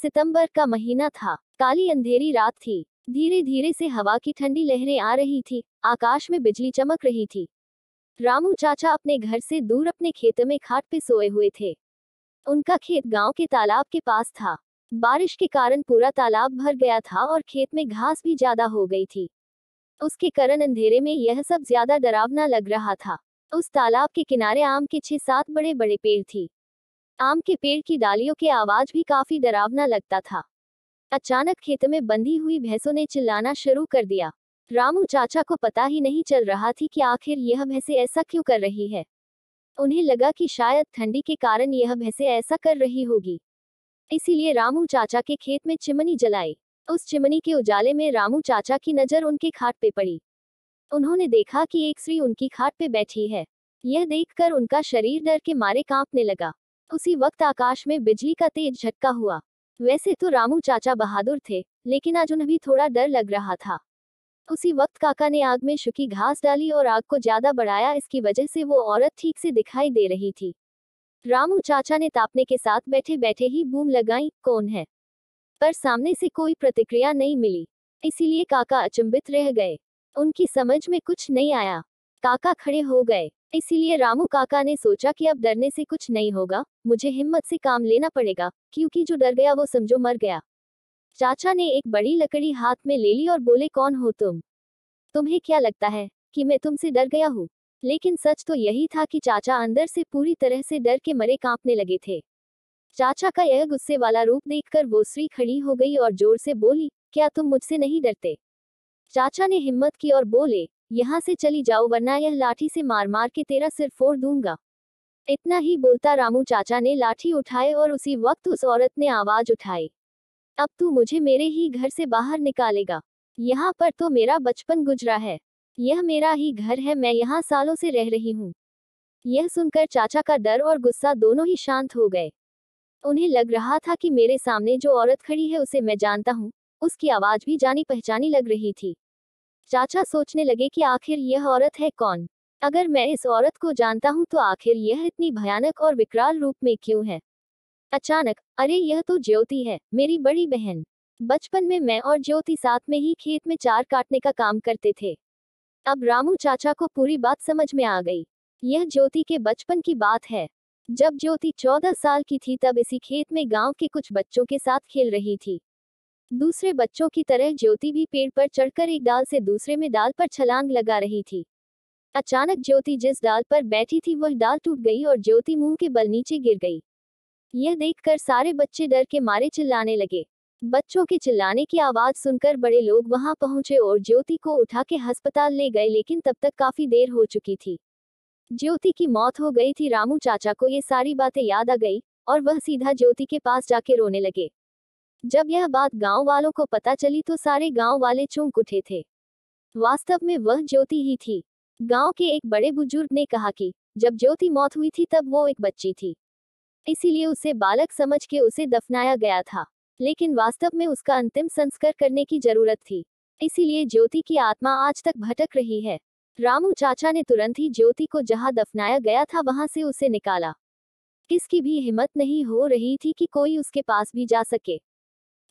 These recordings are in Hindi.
सितंबर का महीना था। काली अंधेरी रात थी। धीरे धीरे से हवा की ठंडी लहरें आ रही थी। आकाश में बिजली चमक रही थी। रामू चाचा अपने घर से दूर अपने खेत में खाट पे सोए हुए थे। उनका खेत गांव के तालाब के पास था। बारिश के कारण पूरा तालाब भर गया था और खेत में घास भी ज्यादा हो गई थी। उसके कारण अंधेरे में यह सब ज्यादा डरावना लग रहा था। उस तालाब के किनारे आम के 6-7 बड़े बड़े पेड़ थी। आम के पेड़ की डालियों की आवाज भी काफी डरावना लगता था। अचानक खेत में बंधी हुई भैंसों ने चिल्लाना शुरू कर दिया। रामू चाचा को पता ही नहीं चल रहा थी कि आखिर यह भैंसें ऐसा क्यों कर रही है। उन्हें लगा कि शायद ठंडी के कारण यह भैंसें ऐसा कर रही होगी। इसीलिए रामू चाचा के खेत में चिमनी जलाई। उस चिमनी के उजाले में रामू चाचा की नजर उनके खाट पे पड़ी। उन्होंने देखा कि एक स्त्री उनकी खाट पे बैठी है। यह देखकर उनका शरीर डर के मारे कांपने लगा। उसी वक्त आकाश में बिजली का तेज झटका हुआ। वैसे तो रामू चाचा बहादुर थे, लेकिन आज उन्हें भी थोड़ा डर लग रहा था। उसी वक्त काका ने आग में सूखी घास डाली और आग को ज्यादा बढ़ाया। इसकी वजह से वो औरत ठीक से दिखाई दे रही थी। रामू चाचा ने तापने के साथ बैठे बैठे ही बूम लगाई, कौन है? पर सामने से कोई प्रतिक्रिया नहीं मिली। इसीलिए काका अचंभित रह गए। उनकी समझ में कुछ नहीं आया। काका खड़े हो गए। इसीलिए रामू काका ने सोचा कि अब डरने से कुछ नहीं होगा, मुझे हिम्मत से काम लेना पड़ेगा, क्योंकि जो डर गया वो समझो मर गया। चाचा ने एक बड़ी लकड़ी हाथ में ले ली और बोले, कौन हो तुम? तुम्हें क्या लगता है कि मैं तुमसे डर गया हूँ? लेकिन सच तो यही था कि चाचा अंदर से पूरी तरह से डर के मरे कांपने लगे थे। चाचा का यह गुस्से वाला रूप देखकर वो स्त्री खड़ी हो गई और जोर से बोली, क्या तुम मुझसे नहीं डरते? चाचा ने हिम्मत की और बोले, यहाँ से चली जाओ वरना यह लाठी से मार मार के तेरा सिर फोड़ दूंगा। इतना ही बोलता रामू चाचा ने लाठी उठाए और उसी वक्त उस औरत ने आवाज उठाई, अब तू मुझे मेरे ही घर से बाहर निकालेगा? यहाँ पर तो मेरा बचपन गुजरा है। यह मेरा ही घर है, मैं यहाँ सालों से रह रही हूँ। यह सुनकर चाचा का डर और गुस्सा दोनों ही शांत हो गए। उन्हें लग रहा था कि मेरे सामने जो औरत खड़ी है उसे मैं जानता हूँ। उसकी आवाज भी जानी पहचानी लग रही थी। चाचा सोचने लगे कि आखिर यह औरत है कौन? अगर मैं इस औरत को जानता हूँ तो आखिर यह इतनी भयानक और विकराल रूप में क्यों है? अचानक, अरे यह तो ज्योति है, मेरी बड़ी बहन। बचपन में मैं और ज्योति साथ में ही खेत में चार काटने का काम करते थे। अब रामू चाचा को पूरी बात समझ में आ गई। यह ज्योति के बचपन की बात है। जब ज्योति 14 साल की थी तब इसी खेत में गांव के कुछ बच्चों के साथ खेल रही थी। दूसरे बच्चों की तरह ज्योति भी पेड़ पर चढ़कर एक डाल से दूसरे में डाल पर छलांग लगा रही थी। अचानक ज्योति जिस डाल पर बैठी थी वह डाल टूट गई और ज्योति मुंह के बल नीचे गिर गई। यह देखकर सारे बच्चे डर के मारे चिल्लाने लगे। बच्चों के चिल्लाने की आवाज सुनकर बड़े लोग वहां पहुंचे और ज्योति को उठा के अस्पताल ले गए, लेकिन तब तक काफी देर हो चुकी थी। ज्योति की मौत हो गई थी। रामू चाचा को ये सारी बातें याद आ गई और वह सीधा ज्योति के पास जाके रोने लगे। जब यह बात गांव वालों को पता चली तो सारे गांव वाले चौंक उठे थे। वास्तव में वह ज्योति ही थी। गांव के एक बड़े बुजुर्ग ने कहा कि जब ज्योति मौत हुई थी तब वो एक बच्ची थी, इसीलिए उसे बालक समझ के उसे दफनाया गया था। लेकिन वास्तव में उसका अंतिम संस्कार करने की जरूरत थी। इसीलिए ज्योति की आत्मा आज तक भटक रही है। रामू चाचा ने तुरंत ही ज्योति को जहां दफनाया गया था वहां से उसे निकाला। किसकी भी हिम्मत नहीं हो रही थी कि कोई उसके पास भी जा सके।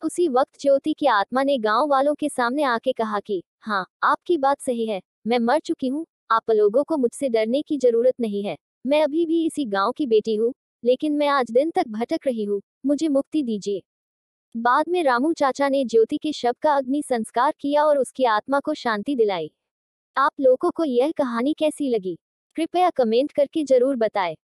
उसी वक्त ज्योति की आत्मा ने गांव वालों के सामने आके कहा कि हाँ, आपकी बात सही है, मैं मर चुकी हूँ। आप लोगों को मुझसे डरने की जरूरत नहीं है। मैं अभी भी इसी गांव की बेटी हूँ, लेकिन मैं आज दिन तक भटक रही हूँ, मुझे मुक्ति दीजिए। बाद में रामू चाचा ने ज्योति के शव का अग्नि संस्कार किया और उसकी आत्मा को शांति दिलाई। आप लोगों को यह कहानी कैसी लगी? कृपया कमेंट करके जरूर बताएं।